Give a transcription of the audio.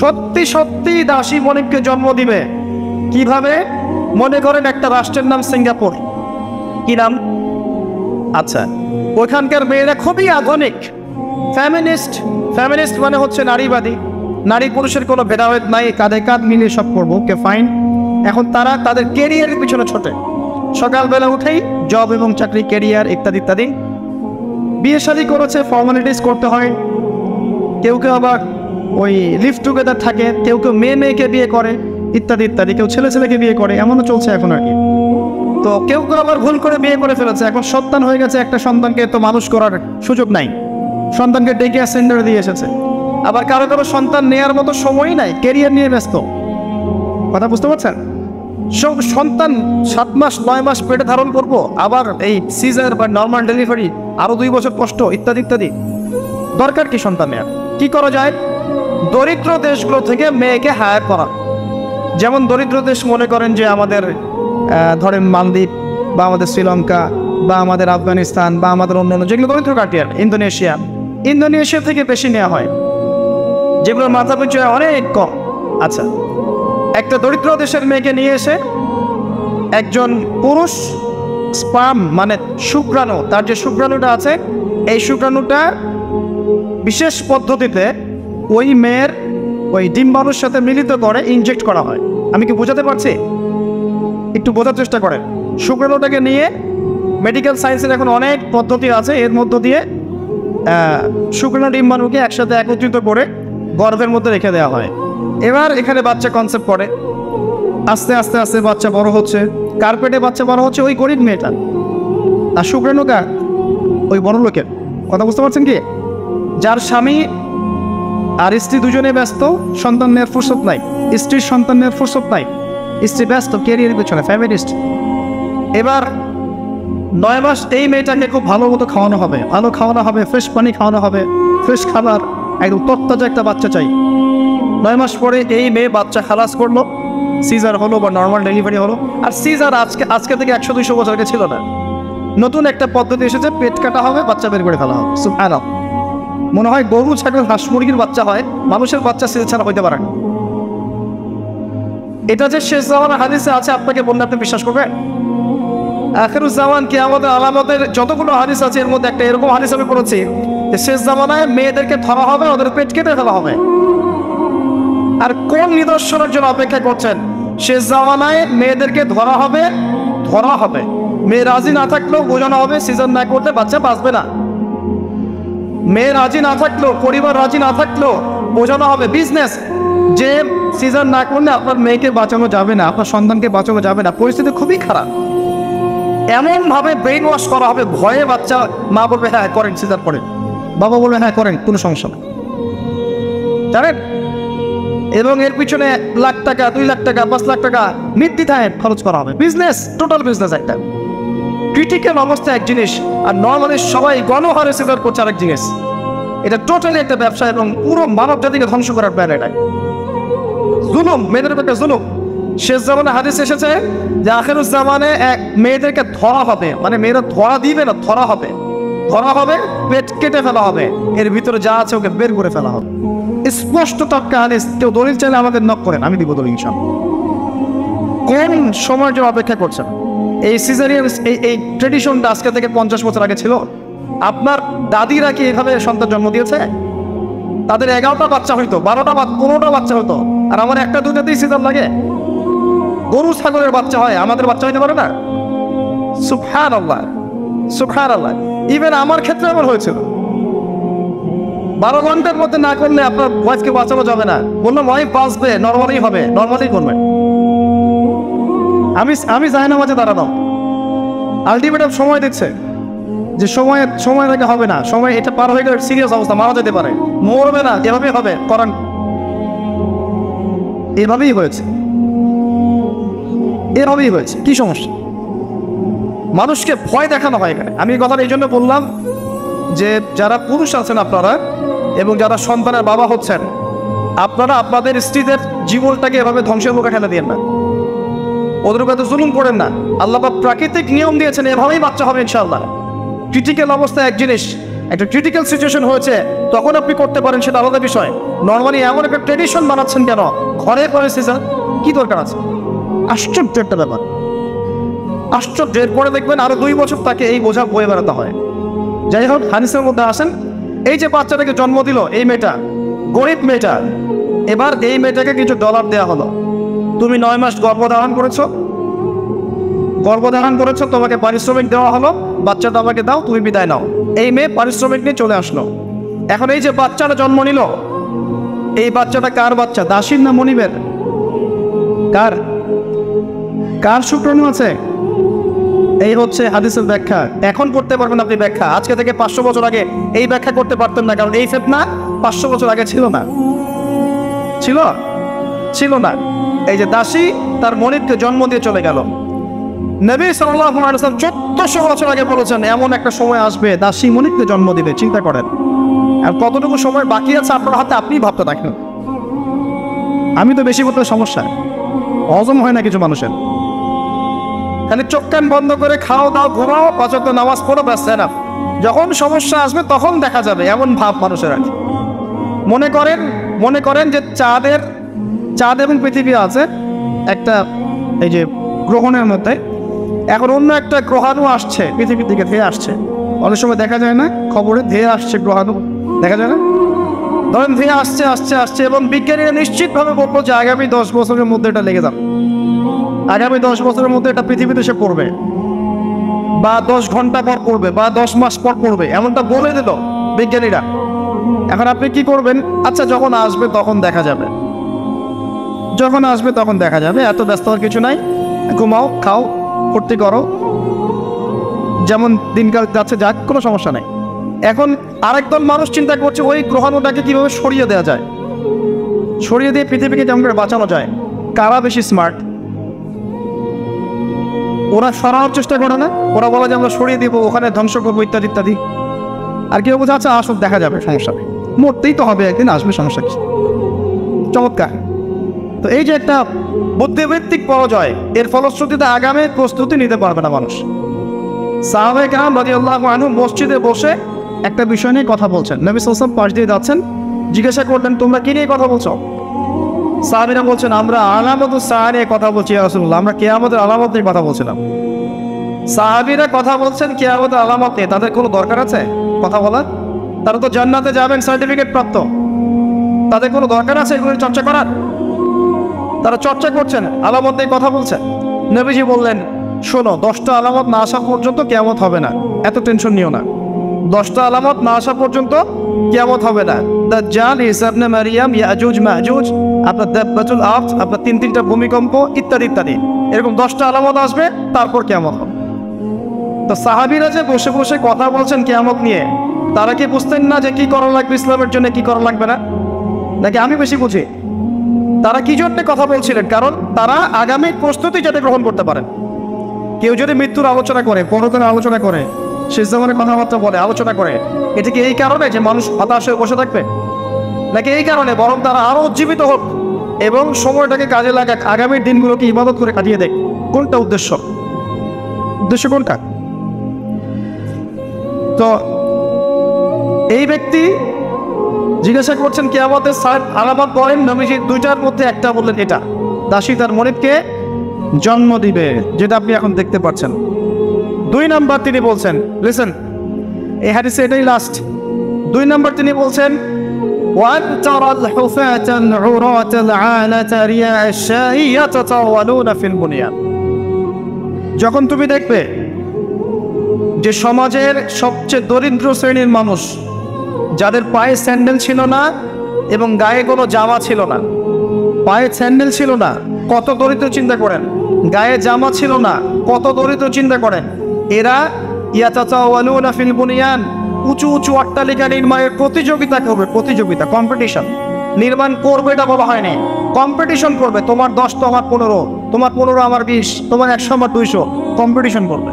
সত্যি সত্যি দাসী মনিককে জন্ম দিবে। কিভাবে? মনে করেন একটা রাষ্ট্রের নাম সিঙ্গাপুর। কি নাম? আচ্ছা, ওখানকার মেয়েরা খুবই আধুনিক, ফ্যামিনিস্ট। ফ্যামিনিস্ট মানে হচ্ছে নারীবাদী, নারী পুরুষের কোনো ভেদাভেদ নাই, কাঁধে কাঁধ মিলিয়ে সব করবো, ওকে ফাইন। এখন তারা তাদের কেরিয়ারের পিছনে ছোটে, সকালবেলা উঠেই জব এবং চাকরি, কেরিয়ার ইত্যাদি ইত্যাদি। বিয়ে শাদী করেছে, ফর্মালিটিস করতে হয়। কেউ কেউ আবার ওই লিভ টুগেদার থাকে, কেউ কেউ মেয়ে মেয়েকে বিয়ে করে ইত্যাদি ইত্যাদি, কেউ ছেলে ছেলেকে বিয়ে করে, এমনও চলছে এখন আর কি। তো কেউ কেউ আবার ভুল করে বিয়ে করে ফেলেছে, এখন সন্তান হয়ে গেছে, একটা সন্তানকে তো মানুষ করার সুযোগ নাই, সন্তানকে ডে কেয়ার সেন্টারে দিয়ে এসেছে। আবার কারো কারো সন্তান নেওয়ার মতো সময়ই নাই, কেরিয়ার নিয়ে ব্যস্ত। কথা বুঝতে পারছেন? সব সন্তান 7 মাস 9 মাস পেটে ধারণ করবো, আবার এই সিজার বা নর্মাল ডেলিভারি, আরো 2 বছর কষ্ট ইত্যাদি ইত্যাদি। দরকার কি সন্তান নেওয়ার? কি করা যায়? দরিদ্র দেশগুলো থেকে মেয়েকে হায়ার করা। যেমন দরিদ্র দেশ মনে করেন যে আমাদের ধরেন মালদ্বীপ বা আমাদের শ্রীলঙ্কা বা আমাদের আফগানিস্তান বা আমাদের অন্যান্য যেগুলো দরিদ্র কাটিয়ার, ইন্দোনেশিয়া থেকে বেশি নেওয়া হয়, যেগুলোর মাথা পিছু অনেক কম। আচ্ছা, একটা দরিদ্র দেশের মেয়েকে নিয়ে এসে একজন পুরুষ স্পার্ম মানে শুক্রাণু, তার যে শুক্রাণুটা আছে, এই শুক্রাণুটা বিশেষ পদ্ধতিতে ওই মেয়ের ওই ডিম্বাণুর সাথে মিলিত করে ইনজেক্ট করা হয়। আমি কি বোঝাতে পারছি? একটু বোঝার চেষ্টা করেন। শুক্রাণুটাকে নিয়ে মেডিকেল সায়েন্সের এখন অনেক পদ্ধতি আছে, এর মধ্য দিয়ে শুক্রাণু ডিম্বাণুকে একসাথে একত্রিত করে গর্ভের মধ্যে রেখে দেওয়া হয়। এবার এখানে বাচ্চা কনসেপ্ট করে, আস্তে আস্তে আস্তে বাচ্চা বড় হচ্ছে। কার্পেটে বাচ্চা বড় হচ্ছে ওই গরিব মেয়েটা, আর শুক্রাণুটা ওই বড় লোকের। কথা বুঝতে পারছেন কি? যার স্বামী আর স্ত্রী দুজনে ব্যস্ত, সন্তান নেওয়ার ফুরসত নাই, স্ত্রীর সন্তান নেওয়ার ফুরসত নাই, স্ত্রী ব্যস্ত ক্যারিয়ারের পেছনে, ফ্যামিলিস্ট। এবার 9 মাস এই মেয়েটাকে খুব ভালো মতো খাওয়ানো হবে, ভালো খাওয়ানো হবে, ফ্রেশ পানি খাওয়ানো হবে, ফ্রেশ খাবার, একদম তত্তাজা একটা বাচ্চা চাই। 9 মাস পরে এই মেয়ে বাচ্চা খালাস করলো, সিজার হলো বা নর্মাল ডেলিভারি হলো। আর সিজার আজকে থেকে 100-200 বছর আগে ছিল না, নতুন একটা পদ্ধতি এসেছে, পেট কাটা হবে, বাচ্চা বের করে ফেলা হবে। সুবহানাল্লাহ। মনে হয় গরু, ছাগল, হাঁস মুরগির বাচ্চা হয়, মানুষের বাচ্চা সিজার ছাড়া হইতে পারে না। এটা যে শেষ জামানা হাদিসে আছে, আপনাকে বললে আপনি বিশ্বাস করবেন? আখিরুজ্জামান কিয়ামতের আলামতের যতগুলো হাদিস আছে, এর মধ্যে একটা এরকম হাদিস আমি পড়েছি যে শেষ জামানায় মেয়েদেরকে ধরা হবে, ওদের পেট কেটে ফেলা হবে। আর কোন নিদর্শনের জন্য অপেক্ষা করছেন? শেষ জামানায় মেয়েদেরকে ধরা হবে, মেয়ে রাজি না থাকলেও বোঝানো হবে, সিজন না করতে বাচ্চা বাঁচবে না। মেয়ে রাজি না থাকলেও, পরিবার রাজি না থাকলেও বোঝানো হবে, বিজনেস, যে সিজন না করলে আপনার মেয়েকে বাঁচানো যাবে না, আপনার সন্তানকে বাঁচানো যাবে না, পরিস্থিতি খুবই খারাপ। এমন ভাবে ব্রেইন ওয়াশ করা হবে, ভয়ে বাচ্চা, মা বলবে হ্যাঁ করেন সিজার করেন, বাবা বলবে হ্যাঁ করেন, কোনো সমস্যা না, জানেন? এবং এর পিছনে লাখ টাকা, 2 লাখ টাকা, 5 লাখ টাকা নির্দ্বিধায় খরচ করা হবে। বিজনেস, টোটাল বিজনেস একটা। ক্রিটিক্যাল অবস্থা এক জিনিস, আর নর্মালি সবাই গণহারে সিজার করছে আরেক জিনিস। এটা টোটালি একটা ব্যবসা এবং পুরো মানব জাতিকে ধ্বংস করার প্ল্যান এটা। জুলুম, মেয়েদের একটা জুলুম। শেষ জামানে হাদিস এসেছে যে আখিরুজ জামানে মেয়েদেরকে ধরা হবে, মানে মেয়েরা ধরা দিবে না, ধরা হবে, পেট কেটে ফেলা হবে, এর ভিতরে যা আছে ওকে বের করে ফেলা হবে। স্পষ্ট তক্কা হাদিস, কেউ দলিল চাইলে আমাদের নক করেন, আমি দিব দলিল ইনশাআল্লাহ। কোন সময়ের জন্য অপেক্ষা করছেন? এই সিজারিয়ান এই ট্রেডিশনটা আজকে থেকে 50 বছর আগে ছিল। আপনার দাদিরা কি এভাবে সন্তান জন্ম দিয়েছে? তাদের 11টা বাচ্চা হইতো, 12টা 15টা বাচ্চা হতো, আর আমার 1-2টাতেই সিজার লাগে। গরু ছাগলের বাচ্চা হয়, আমাদের বাচ্চা হইতে পারে না? সুবহানাল্লাহ, সুবহানাল্লাহ। ইভেন আমার ক্ষেত্রে এমন হয়েছিল। 12 ঘন্টার মধ্যে না করলে আপনার ওয়াইফকে বাঁচানো যাবে না। বললাম ওয়াইফ বাঁচবে, নর্মালি হবে, নর্মালি করবে। আমি যাই না মাঝে দাঁড়ানো, আলটিমেটাম সময় দিচ্ছে যে সময় থেকে হবে না, সময় এটা পার হয়ে গেলে সিরিয়াস অবস্থা, মারা যেতে পারে, মরবে না, এভাবেই হবে, করান। এভাবেই হয়েছে, কি সমস্যা? মানুষকে ভয় দেখানো হয় এখানে। আমি এই কথাটা এই জন্য বললাম যে যারা পুরুষ আছেন আপনারা এবং যারা সন্তানের বাবা হচ্ছেন, আপনারা আপনাদের স্ত্রীদের জীবনটাকে এভাবে ধ্বংসের মুখে ঠেলে দিয়েন না, ওদের উপরে তো জুলুম করেন না। আল্লাহ পাক প্রাকৃতিক নিয়ম দিয়েছেন, এভাবেই বাচ্চা হবে ইনশাআল্লাহ। ক্রিটিক্যাল অবস্থা এক জিনিস, একটা ক্রিটিক্যাল সিচুয়েশন হয়েছে, তখন আপনি করতে পারেন, সেটা আলাদা বিষয়। নর্মালি এমন একটা ট্রেডিশন বানাচ্ছেন কেন? ঘরে করে সিজার কি দরকার আছে? আশ্চর্য একটা ব্যাপার, আশ্চর্য। এরপরে দেখবেন আরো 2 বছর তাকে এই বোঝা বয়ে বেড়াতে হয়। যাই হোক, হাদিসের মধ্যে আসেন, এই যে বাচ্চাটাকে জন্ম দিল এই মেয়েটা, গরিব মেয়েটা, এবার এই মেয়েটাকে কিছু ডলার দেওয়া হলো। তুমি 9 মাস গর্ভধারণ করেছো, তোমাকে পারিশ্রমিক দেওয়া হলো, বাচ্চাটা আমাকে দাও, তুমি বিদায় নাও। এই মেয়ে পারিশ্রমিক নিয়ে চলে আসলো। এখন এই যে বাচ্চাটা জন্ম নিল, এই বাচ্চাটা কার বাচ্চা? দাসীর না মনিবের? কার কার শুক্রাণু আছে? এই হচ্ছে হাদিসের ব্যাখ্যা। এখন করতে পারবেন আপনি ব্যাখ্যা, আজকে থেকে 500 বছর আগে এই ব্যাখ্যা করতে পারতেন না, কারণ এই ফিতনা 500 বছর আগে ছিল না। এই যে দাসী তার মনিবকে জন্ম দিয়ে চলে গেল। নবী সাল্লাল্লাহু আলাইহি ওয়াসাল্লাম 1400 বছর আগে বলেছেন এমন একটা সময় আসবে দাসী মনিবকে জন্ম দিবে। চিন্তা করেন, আর কতটুকু সময় বাকি আছে আপনার হাতে, আপনি ভাবতে থাকেন। আমি তো বেশি করতে সমস্যা, হজম হয় না কিছু মানুষের। খালি চোখ কান বন্ধ করে খাও দাও, ঘুমাও, 5 ওয়াক্ত নামাজ পড়ো, ব্যাস এনাফ। যখন সমস্যা আসবে তখন দেখা যাবে, এমন ভাব মানুষের আছে। মনে করেন যে চাঁদ এবং পৃথিবী আছে একটা এই যে গ্রহণের মধ্যে। এখন অন্য একটা গ্রহাণু আসছে পৃথিবীর দিকে, ধেয়ে আসছে। অনেক সময় দেখা যায় না খবরে, ধেয়ে আসছে গ্রহাণু, দেখা যায় না? ধরেন ধেয়ে আসছে এবং বিজ্ঞানীরা নিশ্চিতভাবে বলবো যে আগামী 10 বছরের মধ্যে এটা লেগে যাবে, আগামী 10 বছরের মধ্যে এটা পৃথিবীতে এসে পড়বে, বা 10 ঘন্টা পর পড়বে, বা 10 মাস পর পড়বে, এমনটা বলে দিল বিজ্ঞানীরা। এখন আপনি কি করবেন? আচ্ছা, যখন আসবে তখন দেখা যাবে, এত ব্যস্ত হওয়ার কিছু নাই, ঘুমাও, খাও, ফুর্তি করো, যেমন দিনকাল যাচ্ছে যাক, কোনো সমস্যা নাই। এখন আরেকদল মানুষ চিন্তা করছে ওই গ্রহাণুটাকে কিভাবে সরিয়ে দেওয়া যায়, সরিয়ে দিয়ে পৃথিবীকে কেমন করে বাঁচানো যায়। কারা বেশি স্মার্ট? ওরা সরানোর চেষ্টা করে না, ওরা বলে যে আমরা সরিয়ে দিব, ওখানে ধ্বংস করবো, ইত্যাদি ইত্যাদি। আর কেউ বলছে আচ্ছা আসুক, দেখা যাবে, সমস্যা নেই, মরতেই তো হবে একদিন, আসবে, সমস্যা কি। চমৎকার। তো এই যে একটা বুদ্ধিবৃত্তিক পরাজয়, এর ফলশ্রুতিতে আগামী প্রস্তুতি নিতে পারবে না মানুষ। সাহাবায়ে কেরাম রাদিয়াল্লাহু আনহুম মসজিদে বসে একটা বিষয় নিয়ে কথা বলছেন। নবী সাল্লাল্লাহু আলাইহি ওয়াসাল্লাম পাশ দিয়ে যাচ্ছেন, জিজ্ঞাসা করলেন তোমরা কি নিয়ে কথা বলছো? সাহাবীরা বলছেন আমরা আলামাতুস সাআ নিয়ে কথা বলছি ইয়া রাসূলুল্লাহ, আমরা কিয়ামতের আলামত নিয়ে কথা বলছিলাম। সাহাবীরা কথা বলছেন কিয়ামতের আলামত নিয়ে, তাদের কোনো দরকার আছে কথা বলার? তারা তো জান্নাতে যাবেন সার্টিফিকেট প্রাপ্ত, তাদের কোনো দরকার আছে এগুলো চর্চা করার? তারা চর্চা করছেন, আলামত নিয়ে কথা বলছেন। নবীজি বললেন শোনো, 10টা আলামত না আসা পর্যন্ত কিয়ামত হবে না, এত টেনশন নিও না। 10টা আলামত না আসা পর্যন্ত কিয়ামত হবে না। দাজ্জাল, ঈসা ইবনে মারইয়াম, ইয়াজুজ মাজুজ, আপনার দাব্বাতুল আরদ, আপনার 3টা ভূমিকম্প, ইত্যাদি ইত্যাদি, এরকম 10টা আলামত আসবে, তারপর কিয়ামত হবে। তো সাহাবীরা যে বসে বসে কথা বলছেন কিয়ামত নিয়ে, তারা কি বুঝতেন না যে কি করা লাগবে ইসলামের জন্য, কি করা লাগবে না? নাকি আমি বেশি বুঝি? তারা কি জন্য কথা বলছিলেন? কারণ তারা আগামী প্রস্তুতি যাতে গ্রহণ করতে পারেন। কেউ যদি মৃত্যুর আলোচনা করে, পরকালের আলোচনা করে, শেষ জামানের কথাবার্তা বলে, আলোচনা করে, এটা কি এই কারণে যে মানুষ হতাশ হয়ে বসে থাকবে? নাকি এই কারণে বরং তারা আরো উজ্জীবিত হোক এবং সময়টাকে কাজে লাগাক, আগামীর দিনগুলোকে ইবাদত করে কাটিয়ে দেখ? কোনটা উদ্দেশ্য কোনটা? তো এই ব্যক্তি জিজ্ঞাসা করছেন কিয়ামতের আলামত বলেন। নবীজি 2টার মধ্যে একটা বললেন এটা, দাসী তার মনিবকে জন্ম দিবে, যেটা আপনি এখন দেখতে পাচ্ছেন। 2 নাম্বার তিনি বলছেন, লিসেন, এই হাদিসে এটাই লাস্ট। 2 নাম্বার তিনি বলছেন ওয়ান তারাল হুফাতান উরাতাল আলাতা রিয়া'আশ শাই ইয়াতাতাওয়ালুনা ফিল বুনিয়ান। যখন তুমি দেখবে যে সমাজের সবচেয়ে দরিদ্র শ্রেণীর মানুষ, যাদের পায়ে স্যান্ডেল ছিল না এবং গায়ে কোনো জামা ছিল না, পায়ে স্যান্ডেল ছিল না, কত দরিদ্র চিন্তা করেন, গায়ে জামা ছিল না, কত দরিদ্র চিন্তা করেন, এরা ইয়াতাতাওয়ালুনা ফিল বুনিয়ান, উঁচু উঁচু অট্টালিকা নির্মাণের প্রতিযোগিতা করবে, কম্পিটিশন। নির্মাণ করবে এটা বলা হয়নি, কম্পিটিশন করবে। তোমার 10 তো আমার 15, তোমার 15 আমার 20, তোমার 100 আমার 200, কম্পিটিশন করবে।